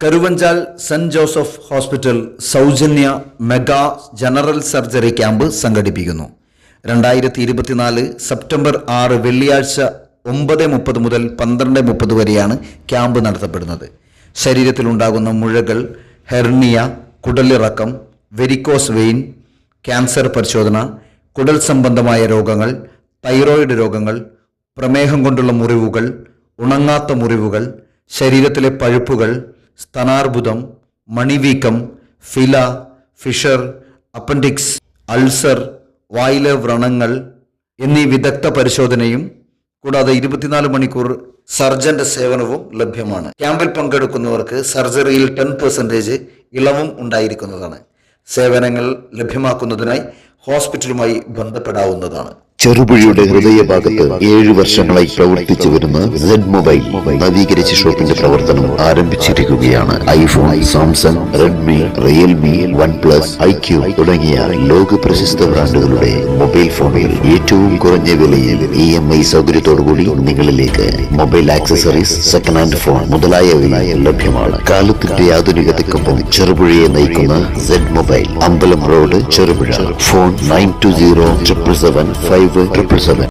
Karuvanchal saint Joseph hospital സൗജന്യ mega general surgery camp സംഘടിപ്പിക്കുന്നു. 2024 September 6 വെള്ളിയാഴ്ച 9:30 മുതൽ 12:30 വരെയാണ് ക്യാമ്പ് നടത്തപ്പെടുന്നത്. ശരീരത്തിലുണ്ടാകുന്ന മുഴകൾ, ഹെർണിയ, കുടലിറക്കം, വെരിക്കോസ് വെയിൻ, ക്യാൻസർ പരിശോധന, കുടൽ സംബന്ധമായ രോഗങ്ങൾ, തൈറോയിഡ് രോഗങ്ങൾ, പ്രമേഹം കൊണ്ടുള്ള മുറിവുകൾ, ഉണങ്ങാത്ത മുറിവുകൾ, ശരീരത്തിലെ പഴുപ്പുകൾ, സ്തനാർബുദം, മണിവീക്കം, ഫില, ഫിഷർ, അപ്പൻഡിക്സ്, അൾസർ, വായിലെ വ്രണങ്ങൾ എന്നീ വിദഗ്ധ പരിശോധനയും കൂടാതെ 24 മണിക്കൂർ സർജന്റെ സേവനവും ലഭ്യമാണ്. ക്യാമ്പിൽ പങ്കെടുക്കുന്നവർക്ക് സർജറിയിൽ 10% ഇളവും ഉണ്ടായിരിക്കുന്നതാണ്. സേവനങ്ങൾ ലഭ്യമാക്കുന്നതിനായി ഹോസ്പിറ്റലുമായി ബന്ധപ്പെടാവുന്നതാണ്. ചെറുപുഴയുടെ ഹൃദയഭാഗത്ത് 7 വർഷങ്ങളായി പ്രവർത്തിച്ചു വരുന്ന സെഡ് മൊബൈൽ നവീകരിച്ച ഷോപ്പിന്റെ പ്രവർത്തനം ആരംഭിച്ചിരിക്കുകയാണ്. IPhone, Samsung, Redmi, Realme, OnePlus, IQ തുടങ്ങിയ ലോക പ്രശസ്ത ബ്രാൻഡുകളുടെ മൊബൈൽ ഫോണിൽ ഏറ്റവും കുറഞ്ഞ വിലയിൽ EMI സൗകര്യത്തോടുകൂടി നിങ്ങളിലേക്ക് mobile accessories, second hand phone മുതലായവ ലഭ്യമാണ്. കാലത്തിന്റെ ആധുനികതയ്ക്കൊപ്പം ചെറുപുഴയെ നയിക്കുന്ന സെഡ് മൊബൈൽ, അമ്പലം റോഡ്, ചെറുപുഴ. ഫോൺ 92077577.